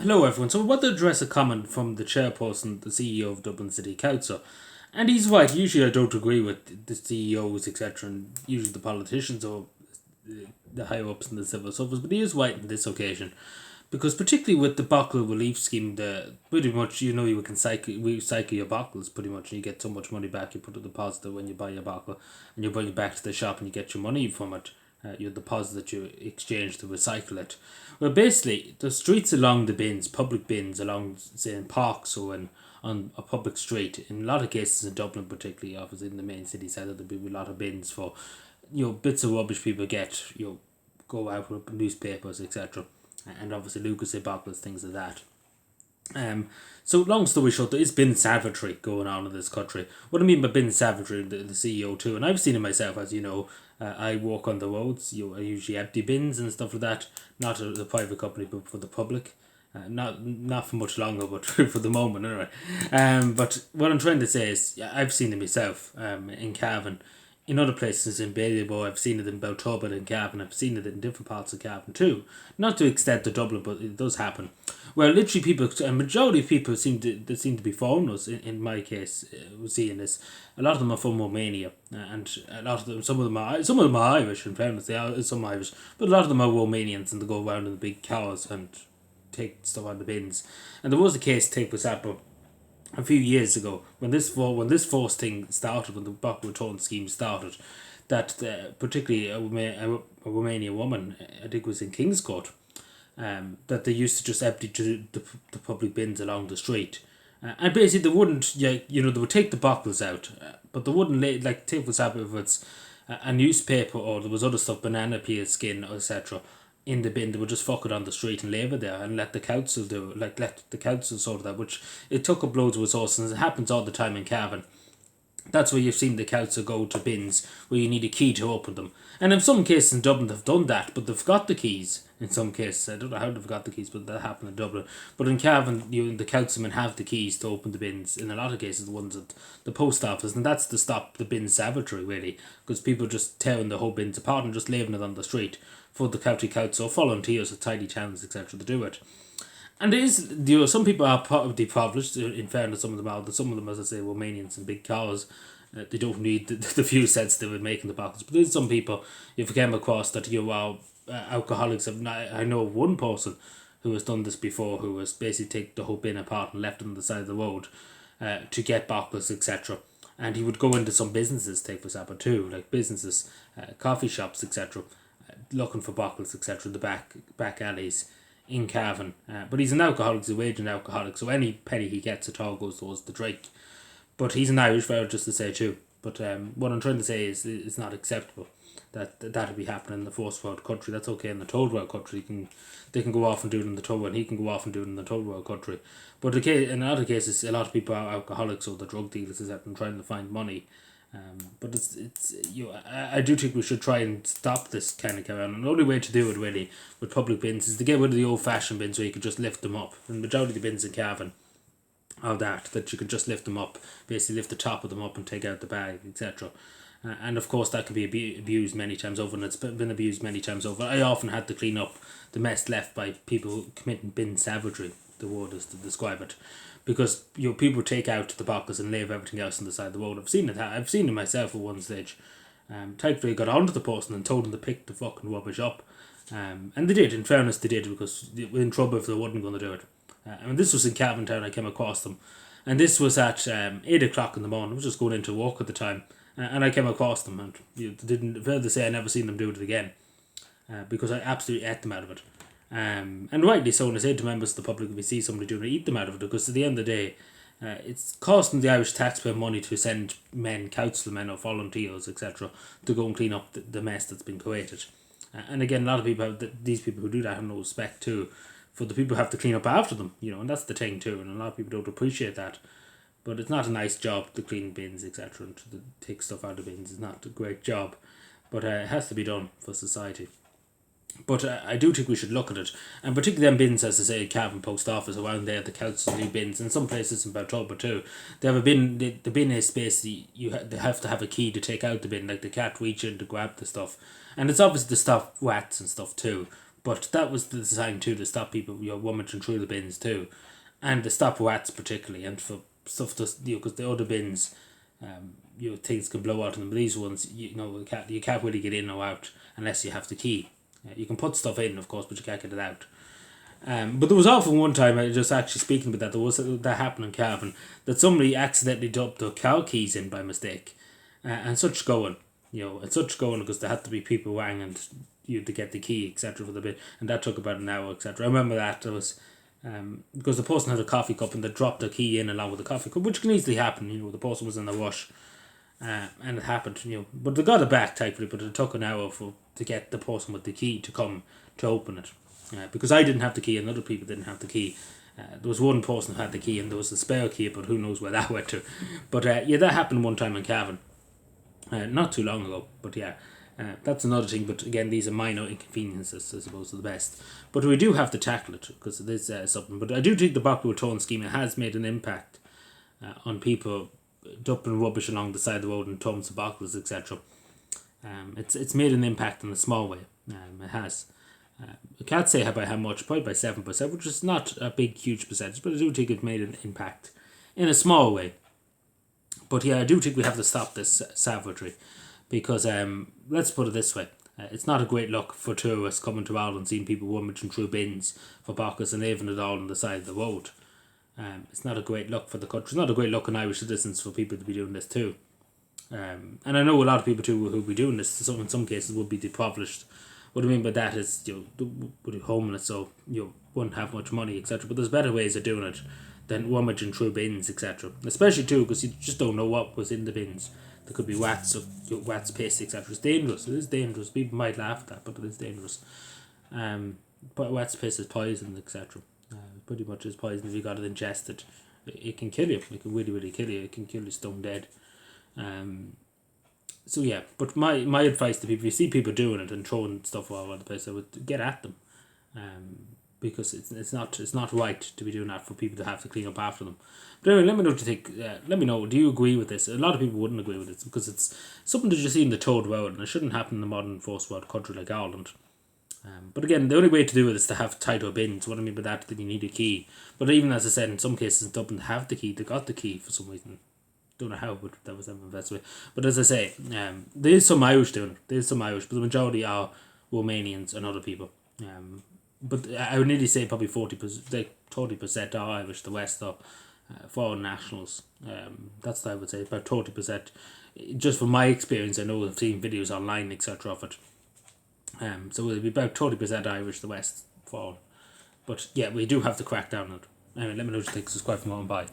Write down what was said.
Hello, everyone. So, we want to address a comment from the chairperson, the CEO of Dublin City Council. And he's right. Usually, I don't agree with the CEOs, etc., and usually the politicians or the higher ups in the civil service, but he is right on this occasion. Because, particularly with the bottle relief scheme, the pretty much you can recycle your bottles pretty much, and you get so much money back. You put a deposit when you buy your bottle, and you bring it back to the shop, and you get your money from it. Your deposit that you exchange to recycle it. Well, basically, the streets along the bins, public bins along, say, in parks or on a public street, in a lot of cases in Dublin, particularly, obviously in the main city centre, there'll be a lot of bins for, bits of rubbish people get, go out with newspapers, etc. And obviously Lucas bottles, things like that. So long story short, there is bin savagery going on in this country. What I mean by bin savagery, the CEO too, and I've seen it myself, as you know. I walk on the roads. I usually empty bins and stuff like that. Not a private company, but for the public. Not for much longer, but for the moment anyway. But what I'm trying to say is, yeah, I've seen it myself. In Cavan, in other places in Ballybo, I've seen it in Belturbet and Cavan. I've seen it in different parts of Cavan too. Not to extent to Dublin, but it does happen. Well, literally, a majority of people seem to be foreigners. In my case, we're seeing this. A lot of them are from Romania, and a lot of them, some of them are Irish. In fairness, they are some Irish, but a lot of them are Romanians, and they go around in the big cars and take stuff out of the bins. And there was a case, take for example, a few years ago when this force thing started, when the bottle return scheme started, that particularly a Romanian woman, I think it was in King's Court, that they used to just empty the public bins along the street. And basically, they wouldn't, they would take the bottles out, but they wouldn't like, take for example, if it's a newspaper or there was other stuff, banana peel skin, etc., in the bin, they would just fuck it on the street and leave it there and let the council do it, like let the council sort that, which it took up loads of resources, and it happens all the time in Cavan. That's where you've seen the council go to bins where you need a key to open them. And in some cases in Dublin they've done that, but they've got the keys. In some cases, I don't know how they've got the keys, but that happened in Dublin. But in Cavan, the councilmen have the keys to open the bins. In a lot of cases, the ones at the post office, and that's to stop the bin savagery really, because people just tearing the whole bins apart and just leaving it on the street for the county council, volunteers with tidy channels, etc., to do it. And it is, some people are poverty privileged. In fairness, some of them are. Some of them, as I say, Romanians in big cars. They don't need the few cents they would make in the pockets. But there's some people you've came across that you are alcoholics. I know of one person who has done this before, who has basically taken the whole bin apart and left it on the side of the road to get bottles, etc. And he would go into some businesses, take for example, too, like businesses, coffee shops, etc., looking for bottles, etc., the back alleys in Cavan. But he's an alcoholic, he's a raging alcoholic, so any penny he gets at all goes towards the drink. But he's an Irish fellow, just to say too. But what I'm trying to say is it's not acceptable that'll be happening in the first world country. That's okay in the third world country. They can go off and do it in the third world, and he can go off and do it in the third world country. But in other cases, a lot of people are alcoholics or the drug dealers, etc., and trying to find money. But I do think we should try and stop this kind of carry on. And the only way to do it really with public bins is to get rid of the old fashioned bins where you could just lift them up. And the majority of the bins in Cavan are that you could just lift them up, basically lift the top of them up and take out the bag, etc. And of course that can be abused many times over, and it's been abused many times over. I often had to clean up the mess left by people committing bin savagery, the word is to describe it, because people take out the boxes and leave everything else on the side of the road. I've seen it myself at one stage. Thankfully, got onto the person and told them to pick the fucking rubbish up, and they did. In fairness, they did, because they were in trouble if they weren't going to do it. And this was in Cavan Town. I came across them, and this was at 8 o'clock in the morning. I was just going into work at the time, and I came across them, and didn't fair to say I never seen them do it again, because I absolutely ate them out of it. And rightly so, and I said to members of the public, if we see somebody doing it, eat them out of it, because at the end of the day, it's costing the Irish taxpayer money to send councilmen or volunteers, etc., to go and clean up the mess that's been created. And again, a lot of people these people who do that have no respect too for the people who have to clean up after them, and that's the thing too, and a lot of people don't appreciate that. But it's not a nice job to clean bins, etc., and to take stuff out of bins. It's not a great job, but it has to be done for society. But I do think we should look at it, and particularly them bins, as I say, Cavan Post Office around there, the council new bins, and some places in Belturbet too. They have a bin. The bin is basically they have to have a key to take out the bin, like they can't reach in to grab the stuff, and it's obviously to stop rats and stuff too. But that was designed too to stop people, rummaging through the bins too, and to stop rats particularly, and for stuff to, because the other bins, things can blow out in them. But these ones, you can't really get in or out unless you have the key. You can put stuff in, of course, but you can't get it out. But there was often one time, I just actually speaking about that, there was that happened in Cavan, that somebody accidentally dumped their car keys in by mistake, and such going, because there had to be people rang and you to get the key, etc. for the bit, and that took about an hour, etc. I remember that there was, because the person had a coffee cup and they dropped the key in along with the coffee cup, which can easily happen. The person was in a rush, and it happened. But they got it back thankfully, but it took an hour to get the person with the key to come to open it. Because I didn't have the key and other people didn't have the key. There was one person who had the key and there was a spare key, but who knows where that went to. But that happened one time in Cavan. Not too long ago, but that's another thing. But again, these are minor inconveniences, I suppose, are the best. But we do have to tackle it because it is something. But I do think the Buckle Return scheme has made an impact on people dumping rubbish along the side of the road in tubs of bottles, etc. It's made an impact in a small way. It has. I can't say by how much, probably by 7%, which is not a big, huge percentage, but I do think it made an impact in a small way. But I do think we have to stop this savagery because, let's put it this way, it's not a great look for tourists coming to Ireland seeing people rummaging through bins for boxes and leaving it all on the side of the road. It's not a great look for the country. It's not a great look in Irish citizens for people to be doing this too. And I know a lot of people too who will be doing this, so in some cases would be deprivileged. What I mean by that is, would be homeless, so you wouldn't have much money, etc. But there's better ways of doing it than rummaging through bins, etc. Especially too, because you just don't know what was in the bins. There could be rats or rats' piss, etc. It's dangerous. It is dangerous. People might laugh at that, but it is dangerous. But rats' piss is poison, etc. Pretty much is poison if you got it ingested. It can kill you. It can really, really kill you. It can kill you stone dead. So but my advice to people, if you see people doing it and throwing stuff all over the place, I would get at them, because it's not right to be doing that for people to have to clean up after them. But anyway, let me know what you think. Let me know. Do you agree with this? A lot of people wouldn't agree with this because it's something that you see in the third world, and it shouldn't happen in a modern first world country like Ireland. But again, the only way to do it is to have tighter bins. What I mean by that, then you need a key. But even as I said, in some cases, Dublin have the key. They got the key for some reason. Don't know how, but that was the best way. But as I say, there is some Irish doing it. There is some Irish, but the majority are Romanians and other people. But I would nearly say probably 40%, like 30% are Irish. The rest are foreign nationals. That's what I would say. About 30%. Just from my experience, I know I've seen videos online, etc. of it. So it'll be about 30% Irish. The rest foreign. But we do have to crack down on it. Anyway, let me know what you think. Subscribe for more and bye.